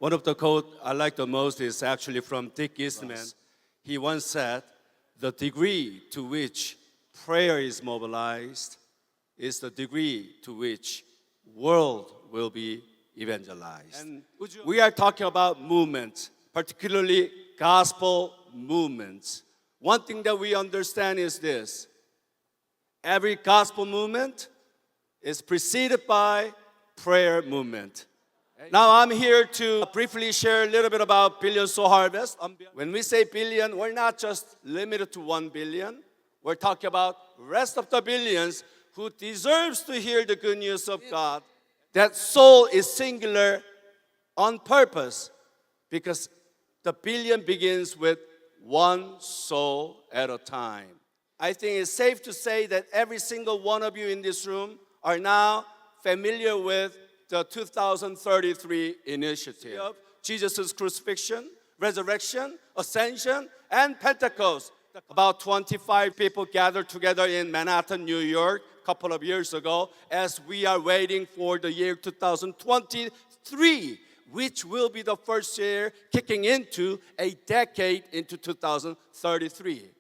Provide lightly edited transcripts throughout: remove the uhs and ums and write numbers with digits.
One of the quotes I like the most is actually from Dick Eastman. He once said, "The degree to which prayer is mobilized is the degree to which world will be evangelized." And we are talking about movement, particularly gospel movements. One thing that we understand is this: every gospel movement is preceded by prayer movement. Now I'm here to briefly share a little bit about Billion Soul Harvest. When we say billion, we're not just limited to 1 billion. We're talking about rest of the billions who deserves to hear the good news of God. That soul is singular on purpose because the billion begins with one soul at a time. I think it's safe to say that every single one of you in this room are now familiar with the 2033 initiative of Jesus' crucifixion, resurrection, ascension, and Pentecost. About 25 people gathered together in Manhattan, New York, a couple of years ago, as we are waiting for the year 2023, which will be the first year kicking into a decade into 2033.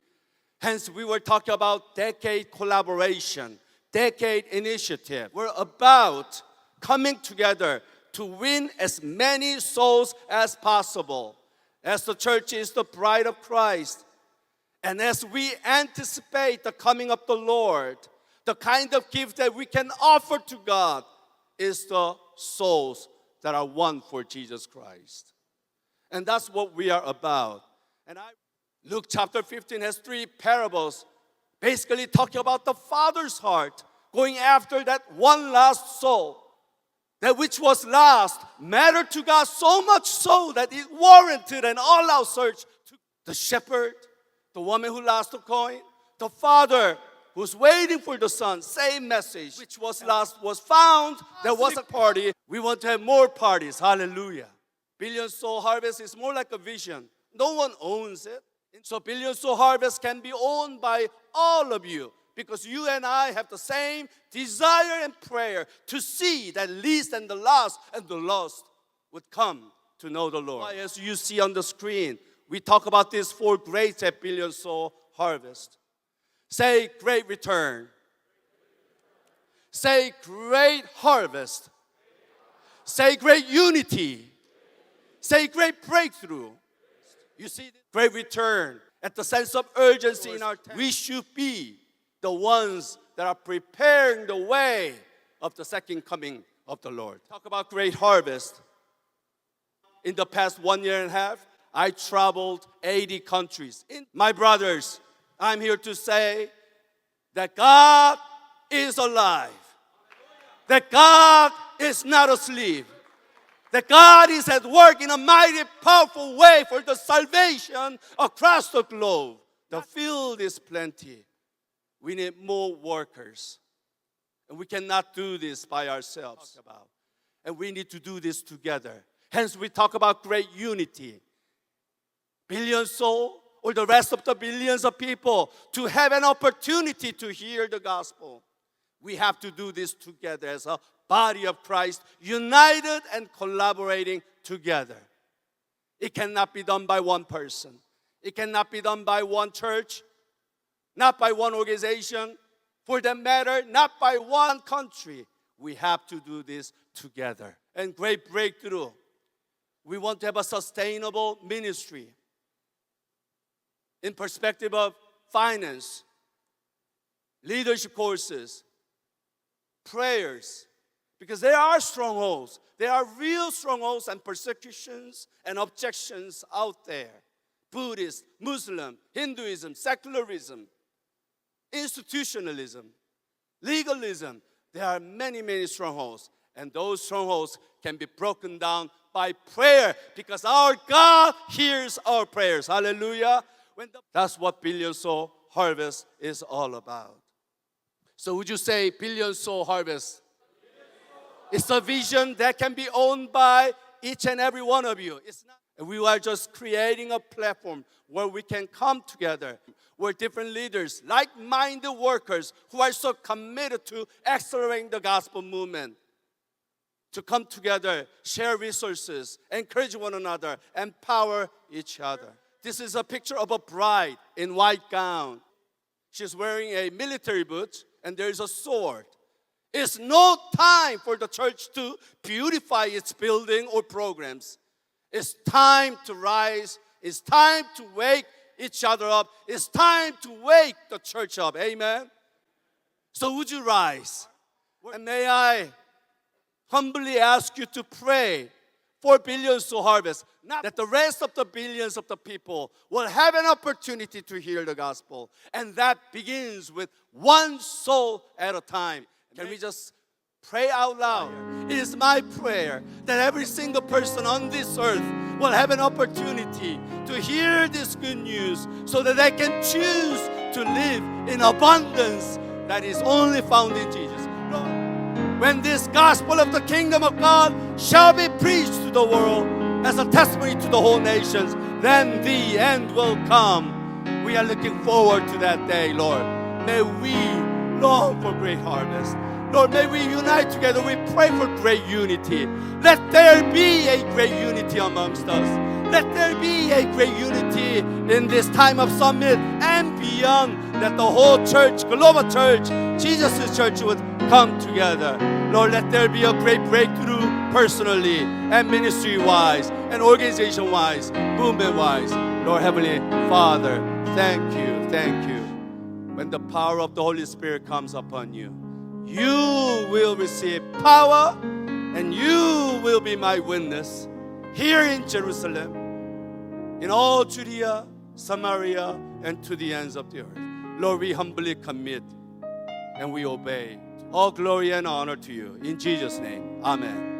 Hence, we were talking about decade collaboration, decade initiative. We're about coming together to win as many souls as possible, as the church is the bride of Christ. And as we anticipate the coming of the Lord, the kind of gift that we can offer to God is the souls that are won for Jesus Christ. And that's what we are about. And Luke chapter 15 has 3 parables, basically talking about the Father's heart, going after that one last soul. That which was lost mattered to God so much so that it warranted an all-out search. The shepherd, the woman who lost the coin, the father who's waiting for the son, same message. Which was lost was found. There was a party. We want to have more parties. Hallelujah. Billion Soul Harvest is more like a vision. No one owns it. So Billion Soul Harvest can be owned by all of you, because you and I have the same desire and prayer to see that least and the lost would come to know the Lord. As you see on the screen, we talk about these 4 grades at Billion Soul Harvest. Say great return. Say great harvest. Say great unity. Say great breakthrough. You see, great return. At the sense of urgency in our time, we should be the ones that are preparing the way of the second coming of the Lord. Talk about great harvest. In the past 1 year and a half, I traveled 80 countries. My brothers, I'm here to say that God is alive. That God is not asleep. That God is at work in a mighty, powerful way for the salvation across the globe. The field is plenty. We need more workers. And we cannot do this by ourselves. And we need to do this together. Hence, we talk about great unity. Billion soul, or the rest of the billions of people, to have an opportunity to hear the gospel. We have to do this together as a body of Christ, united and collaborating together. It cannot be done by one person. It cannot be done by one church. Not by one organization, for that matter, not by one country. We have to do this together. And great breakthrough. We want to have a sustainable ministry in perspective of finance, leadership courses, prayers, because there are strongholds. There are real strongholds and persecutions and objections out there. Buddhist, Muslim, Hinduism, secularism, institutionalism, legalism. There are many, many strongholds. And those strongholds can be broken down by prayer, because our God hears our prayers. Hallelujah. That's what Billion Soul Harvest is all about. So would you say Billion Soul Harvest? It's a vision that can be owned by each and every one of you. It's not. We are just creating a platform where we can come together, where different leaders, like-minded workers who are so committed to accelerating the gospel movement, to come together, share resources, encourage one another, empower each other. This is a picture of a bride in white gown. She's wearing a military boot, and there is a sword. It's no time for the church to beautify its building or programs. It's time to rise. It's time to wake each other up. It's time to wake the church up. Amen? So would you rise? And may I humbly ask you to pray for billions to harvest, not that the rest of the billions of the people will have an opportunity to hear the gospel. And that begins with one soul at a time. Can we just pray out loud? It is my prayer that every single person on this earth will have an opportunity to hear this good news so that they can choose to live in abundance that is only found in Jesus. Lord, when this gospel of the kingdom of God shall be preached to the world as a testimony to the whole nations, then the end will come. We are looking forward to that day, Lord. May we long for great harvest. Lord, may we unite together. We pray for great unity. Let there be a great unity amongst us. Let there be a great unity in this time of summit and beyond, that the whole church, global church, Jesus' church would come together. Lord, let there be a great breakthrough personally and ministry-wise and organization-wise, movement-wise. Lord, Heavenly Father, thank you, thank you. When the power of the Holy Spirit comes upon you, you will receive power and you will be my witness here in Jerusalem, in all Judea, Samaria, and to the ends of the earth. Lord, we humbly commit and we obey. All glory and honor to you. In Jesus' name, amen.